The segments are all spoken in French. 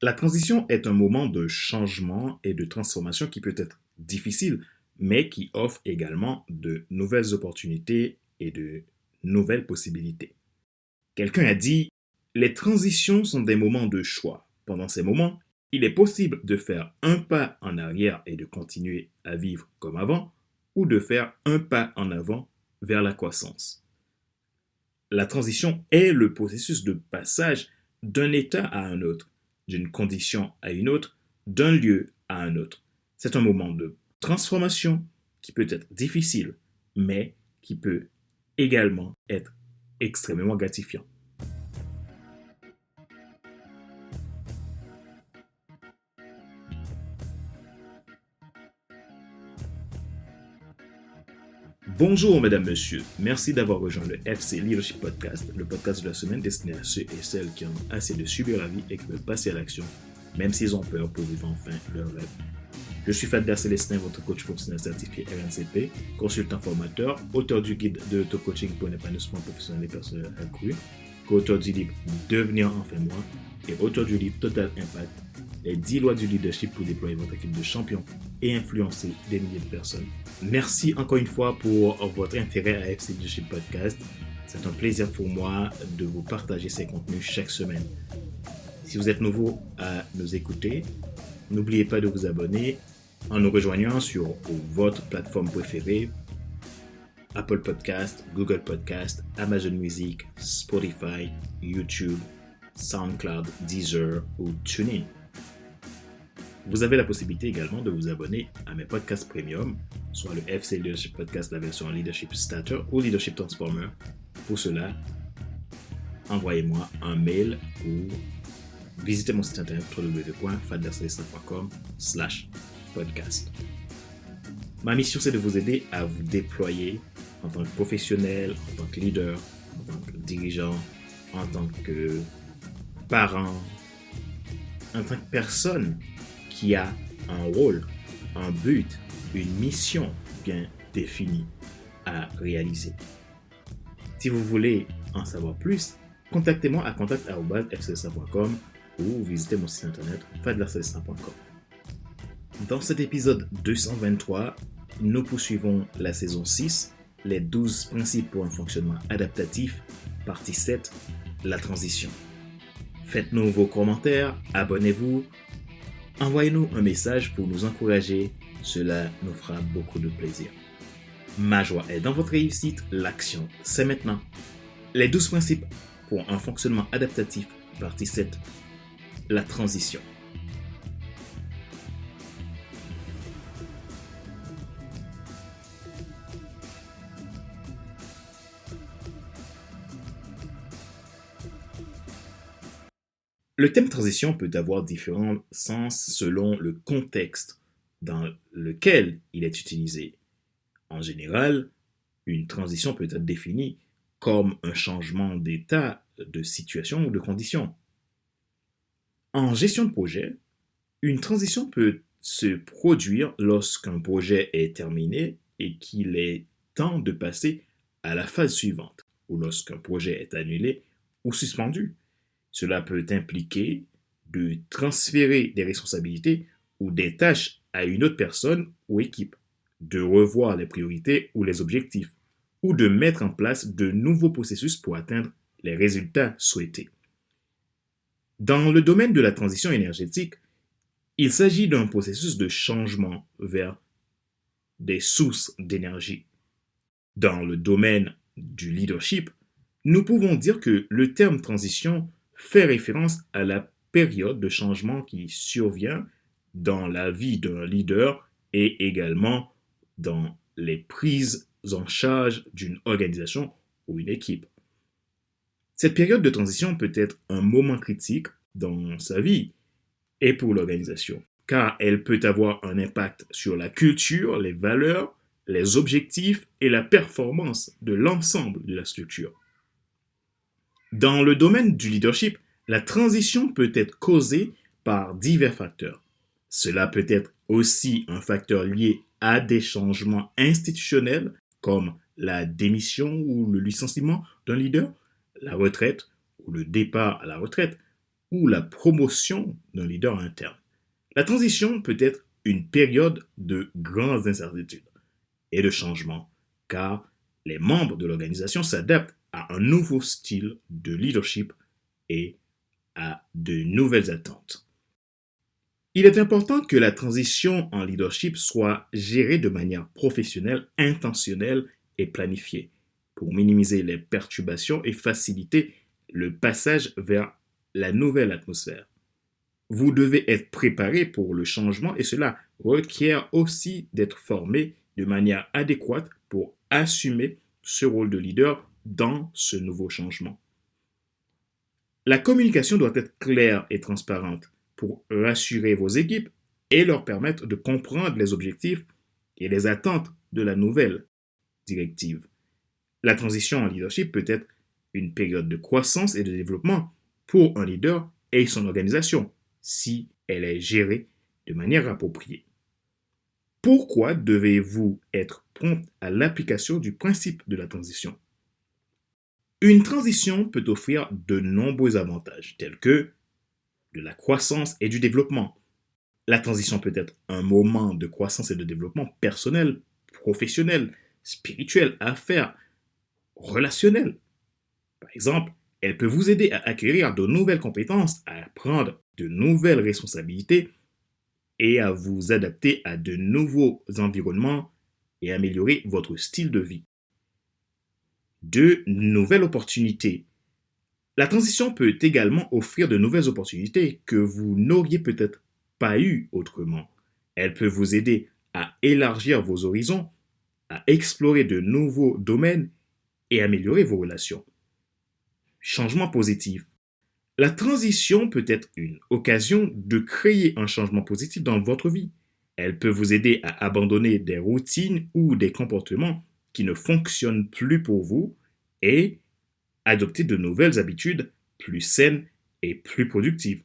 La transition est un moment de changement et de transformation qui peut être difficile, mais qui offre également de nouvelles opportunités et de nouvelles possibilités. Quelqu'un a dit, les transitions sont des moments de choix. Pendant ces moments, il est possible de faire un pas en arrière et de continuer à vivre comme avant, ou de faire un pas en avant vers la croissance. La transition est le processus de passage d'un état à un autre, d'une condition à une autre, d'un lieu à un autre. C'est un moment de transformation qui peut être difficile, mais qui peut également être extrêmement gratifiant. Bonjour mesdames, messieurs, merci d'avoir rejoint le FC Leadership Podcast, le podcast de la semaine destiné à ceux et celles qui ont assez de subir la vie et qui veulent passer à l'action, même s'ils ont peur pour vivre enfin leur rêve. Je suis Fadler Célestin, votre coach professionnel certifié RNCP, consultant formateur, auteur du guide de l'auto-coaching pour un épanouissement professionnel et personnel accru, co-auteur du livre Devenir enfin moi et auteur du livre Total Impact, les 10 lois du leadership pour déployer votre équipe de champions et influencer des milliers de personnes. Merci encore une fois pour votre intérêt à FC Leadership Podcast. C'est un plaisir pour moi de vous partager ces contenus chaque semaine. Si vous êtes nouveau à nous écouter, n'oubliez pas de vous abonner en nous rejoignant sur votre plateforme préférée, Apple Podcast, Google Podcast, Amazon Music, Spotify, YouTube, SoundCloud, Deezer ou TuneIn. Vous avez la possibilité également de vous abonner à mes podcasts premium, soit le FC Leadership Podcast, la version Leadership Starter ou Leadership Transformer. Pour cela, envoyez-moi un mail ou visitez mon site internet www.fadlercelestin.com/podcast. Ma mission, c'est de vous aider à vous déployer en tant que professionnel, en tant que leader, en tant que dirigeant, en tant que parent, en tant que personne qui a un rôle, un but, une mission bien définie à réaliser. Si vous voulez en savoir plus, contactez-moi à contact@fcelestin.com ou visitez mon site internet fadlercelestin.com. Dans cet épisode 223, nous poursuivons la saison 6, les 12 principes pour un fonctionnement adaptatif, partie 7, la transition. Faites-nous vos commentaires, abonnez-vous, envoyez-nous un message pour nous encourager, cela nous fera beaucoup de plaisir. Ma joie est dans votre réussite, l'action c'est maintenant. Les 12 principes pour un fonctionnement adaptatif, partie 7, la transition. Le thème transition peut avoir différents sens selon le contexte dans lequel il est utilisé. En général, une transition peut être définie comme un changement d'état, de situation ou de condition. En gestion de projet, une transition peut se produire lorsqu'un projet est terminé et qu'il est temps de passer à la phase suivante, ou lorsqu'un projet est annulé ou suspendu. Cela peut impliquer de transférer des responsabilités ou des tâches à une autre personne ou équipe, de revoir les priorités ou les objectifs, ou de mettre en place de nouveaux processus pour atteindre les résultats souhaités. Dans le domaine de la transition énergétique, il s'agit d'un processus de changement vers des sources d'énergie. Dans le domaine du leadership, nous pouvons dire que le terme transition fait référence à la période de changement qui survient dans la vie d'un leader et également dans les prises en charge d'une organisation ou une équipe. Cette période de transition peut être un moment critique dans sa vie et pour l'organisation, car elle peut avoir un impact sur la culture, les valeurs, les objectifs et la performance de l'ensemble de la structure. Dans le domaine du leadership, la transition peut être causée par divers facteurs. Cela peut être aussi un facteur lié à des changements institutionnels comme la démission ou le licenciement d'un leader, la retraite ou le départ à la retraite, ou la promotion d'un leader interne. La transition peut être une période de grandes incertitudes et de changements, car les membres de l'organisation s'adaptent à un nouveau style de leadership et à de nouvelles attentes. Il est important que la transition en leadership soit gérée de manière professionnelle, intentionnelle et planifiée pour minimiser les perturbations et faciliter le passage vers la nouvelle atmosphère. Vous devez être préparé pour le changement et cela requiert aussi d'être formé de manière adéquate pour assumer ce rôle de leader dans ce nouveau changement. La communication doit être claire et transparente pour rassurer vos équipes et leur permettre de comprendre les objectifs et les attentes de la nouvelle directive. La transition en leadership peut être une période de croissance et de développement pour un leader et son organisation, si elle est gérée de manière appropriée. Pourquoi devez-vous être prompt à l'application du principe de la transition? Une transition peut offrir de nombreux avantages, tels que de la croissance et du développement. La transition peut être un moment de croissance et de développement personnel, professionnel, spirituel, affaires, relationnel. Par exemple, elle peut vous aider à acquérir de nouvelles compétences, à prendre de nouvelles responsabilités et à vous adapter à de nouveaux environnements et améliorer votre style de vie. De nouvelles opportunités. La transition peut également offrir de nouvelles opportunités que vous n'auriez peut-être pas eues autrement. Elle peut vous aider à élargir vos horizons, à explorer de nouveaux domaines et améliorer vos relations. Changement positif. La transition peut être une occasion de créer un changement positif dans votre vie. Elle peut vous aider à abandonner des routines ou des comportements qui ne fonctionnent plus pour vous et adopter de nouvelles habitudes plus saines et plus productives.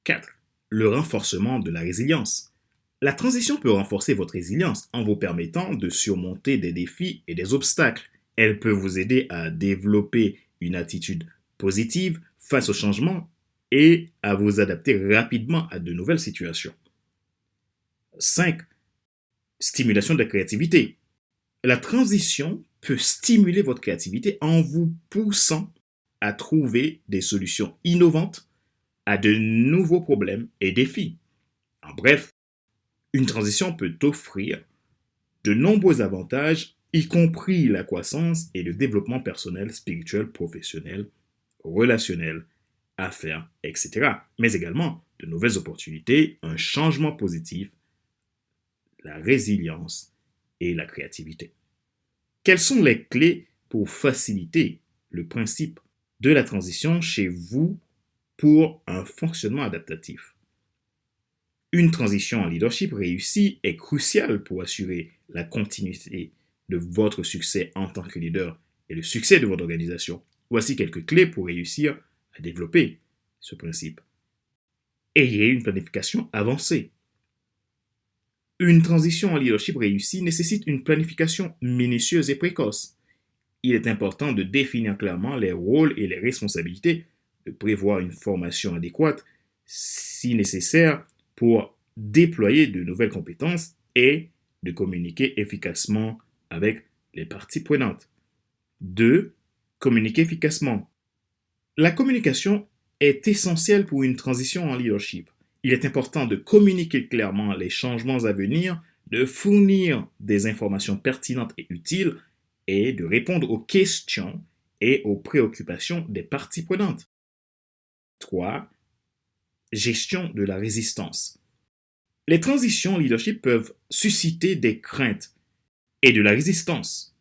4. Le renforcement de la résilience. La transition peut renforcer votre résilience en vous permettant de surmonter des défis et des obstacles. Elle peut vous aider à développer une attitude positive face au changement et à vous adapter rapidement à de nouvelles situations. 5. Stimulation de la créativité. La transition peut stimuler votre créativité en vous poussant à trouver des solutions innovantes à de nouveaux problèmes et défis. En bref, une transition peut offrir de nombreux avantages, y compris la croissance et le développement personnel, spirituel, professionnel, relationnel, affaires, etc. Mais également de nouvelles opportunités, un changement positif, la résilience et la créativité. Quelles sont les clés pour faciliter le principe de la transition chez vous pour un fonctionnement adaptatif? Une transition en leadership réussie est cruciale pour assurer la continuité de votre succès en tant que leader et le succès de votre organisation. Voici quelques clés pour réussir à développer ce principe. Ayez une planification avancée. Une transition en leadership réussie nécessite une planification minutieuse et précoce. Il est important de définir clairement les rôles et les responsabilités, de prévoir une formation adéquate, si nécessaire, pour déployer de nouvelles compétences et de communiquer efficacement avec les parties prenantes. 2. Communiquer efficacement. La communication est essentielle pour une transition en leadership. Il est important de communiquer clairement les changements à venir, de fournir des informations pertinentes et utiles et de répondre aux questions et aux préoccupations des parties prenantes. 3. Gestion de la résistance. Les transitions leadership peuvent susciter des craintes et de la résistance.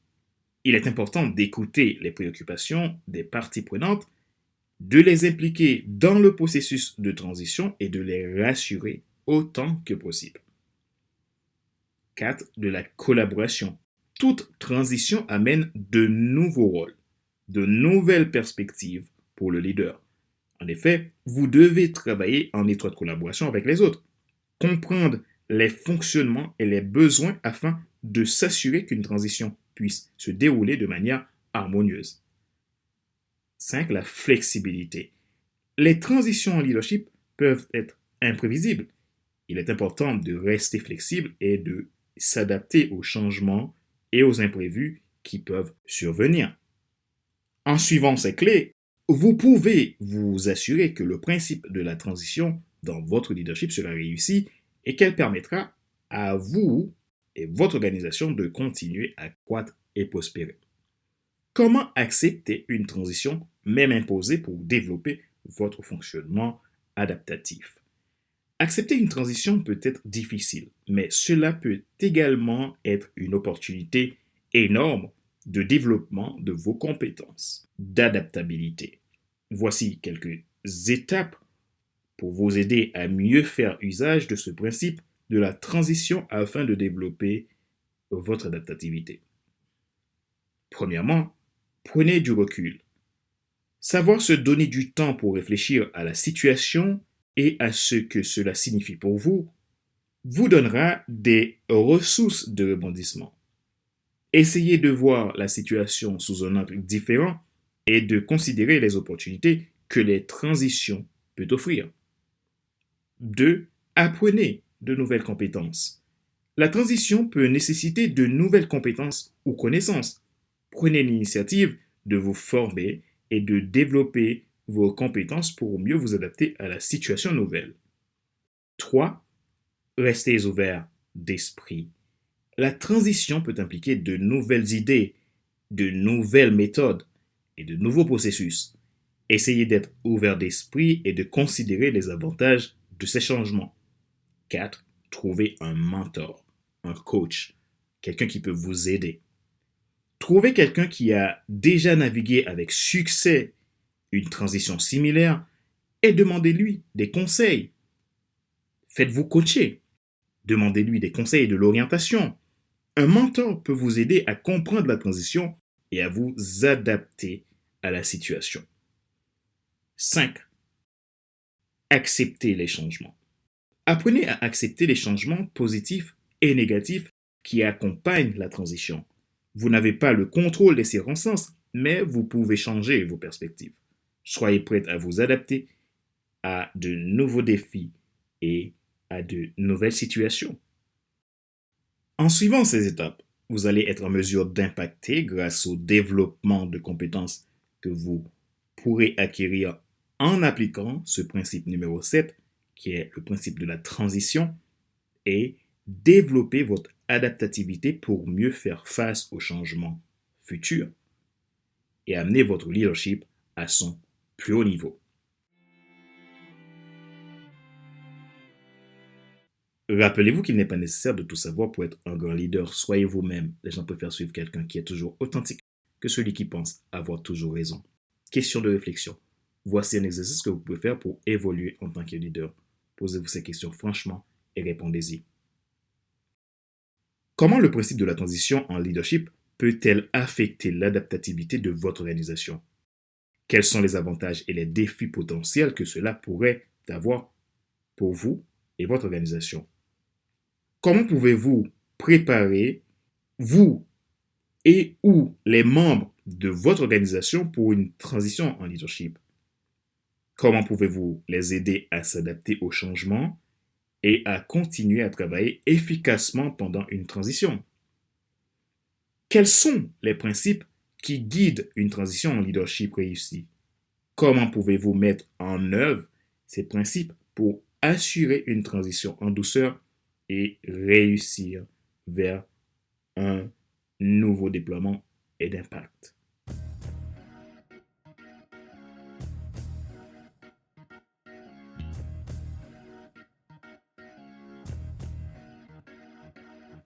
Il est important d'écouter les préoccupations des parties prenantes, de les impliquer dans le processus de transition et de les rassurer autant que possible. 4. De la collaboration. Toute transition amène de nouveaux rôles, de nouvelles perspectives pour le leader. En effet, vous devez travailler en étroite collaboration avec les autres, comprendre les fonctionnements et les besoins afin de s'assurer qu'une transition puisse se dérouler de manière harmonieuse. 5. La flexibilité. Les transitions en leadership peuvent être imprévisibles. Il est important de rester flexible et de s'adapter aux changements et aux imprévus qui peuvent survenir. En suivant ces clés, vous pouvez vous assurer que le principe de la transition dans votre leadership sera réussi et qu'elle permettra à vous et votre organisation de continuer à croître et prospérer. Comment accepter une transition, même imposée, pour développer votre fonctionnement adaptatif? Accepter une transition peut être difficile, mais cela peut également être une opportunité énorme de développement de vos compétences d'adaptabilité. Voici quelques étapes pour vous aider à mieux faire usage de ce principe de la transition afin de développer votre adaptativité. Premièrement, prenez du recul. Savoir se donner du temps pour réfléchir à la situation et à ce que cela signifie pour vous, vous donnera des ressources de rebondissement. Essayez de voir la situation sous un angle différent et de considérer les opportunités que les transitions peuvent offrir. 2. Apprenez de nouvelles compétences. La transition peut nécessiter de nouvelles compétences ou connaissances. Prenez l'initiative de vous former et de développer vos compétences pour mieux vous adapter à la situation nouvelle. 3. Restez ouverts d'esprit. La transition peut impliquer de nouvelles idées, de nouvelles méthodes et de nouveaux processus. Essayez d'être ouvert d'esprit et de considérer les avantages de ces changements. 4. Trouvez un mentor, un coach, quelqu'un qui peut vous aider. Trouvez quelqu'un qui a déjà navigué avec succès une transition similaire et demandez-lui des conseils. Faites-vous coacher. Demandez-lui des conseils et de l'orientation. Un mentor peut vous aider à comprendre la transition et à vous adapter à la situation. 5. Acceptez les changements. Apprenez à accepter les changements positifs et négatifs qui accompagnent la transition. Vous n'avez pas le contrôle des circonstances, mais vous pouvez changer vos perspectives. Soyez prêt à vous adapter à de nouveaux défis et à de nouvelles situations. En suivant ces étapes, vous allez être en mesure d'impacter grâce au développement de compétences que vous pourrez acquérir en appliquant ce principe numéro 7, qui est le principe de la transition, et développer votre adaptativité pour mieux faire face aux changements futurs et amener votre leadership à son plus haut niveau. Rappelez-vous qu'il n'est pas nécessaire de tout savoir pour être un grand leader. Soyez vous-même. Les gens préfèrent suivre quelqu'un qui est toujours authentique que celui qui pense avoir toujours raison. Question de réflexion. Voici un exercice que vous pouvez faire pour évoluer en tant que leader. Posez-vous ces questions franchement et répondez-y. Comment le principe de la transition en leadership peut-elle affecter l'adaptativité de votre organisation? Quels sont les avantages et les défis potentiels que cela pourrait avoir pour vous et votre organisation? Comment pouvez-vous préparer, vous et ou les membres de votre organisation pour une transition en leadership? Comment pouvez-vous les aider à s'adapter aux changements et à continuer à travailler efficacement pendant une transition? Quels sont les principes qui guident une transition en leadership réussie? Comment pouvez-vous mettre en œuvre ces principes pour assurer une transition en douceur et réussir vers un nouveau déploiement et d'impact?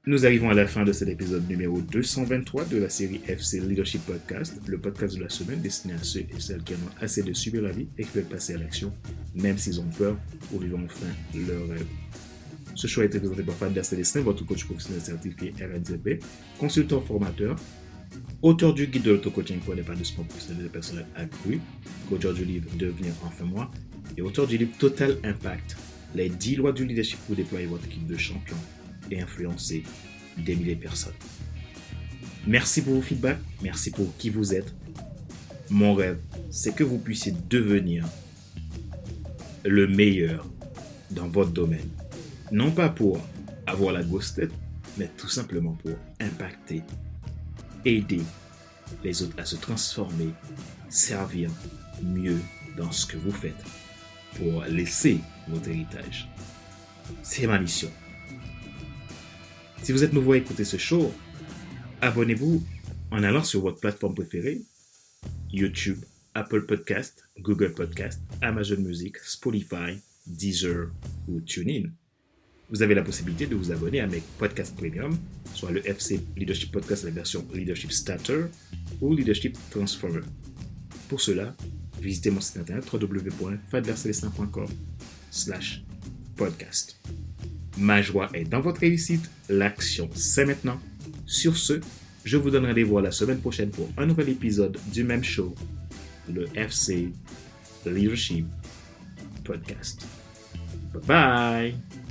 Nous arrivons à la fin de cet épisode numéro 223 de la série FC Leadership Podcast, le podcast de la semaine destiné à ceux et celles qui en ont assez de subir la vie et qui veulent passer à l'action, même s'ils ont peur, pour vivre enfin leur rêve. Ce choix a été présenté par Fabien Célestin, votre coach professionnel certifié RNZB, consultant formateur, auteur du guide de l'auto-coaching pour les épanouissement professionnel et personnel accru, auteur du livre Devenir enfin moi, et auteur du livre Total Impact, les 10 lois du leadership pour déployer votre équipe de champions et influencer des milliers de personnes. Merci pour vos feedbacks, merci pour qui vous êtes. Mon rêve, c'est que vous puissiez devenir le meilleur dans votre domaine. Non pas pour avoir la grosse tête, mais tout simplement pour impacter, aider les autres à se transformer, servir mieux dans ce que vous faites pour laisser votre héritage. C'est ma mission. Si vous êtes nouveau à écouter ce show, abonnez-vous en allant sur votre plateforme préférée, YouTube, Apple Podcast, Google Podcast, Amazon Music, Spotify, Deezer ou TuneIn. Vous avez la possibilité de vous abonner à mes podcasts premium, soit le FC Leadership Podcast, la version Leadership Starter ou Leadership Transformer. Pour cela, visitez mon site internet www.fadlercelestin.com/podcast. Ma joie est dans votre réussite, l'action c'est maintenant. Sur ce, je vous donne rendez-vous la semaine prochaine pour un nouvel épisode du même show, le FC Leadership Podcast. Bye bye!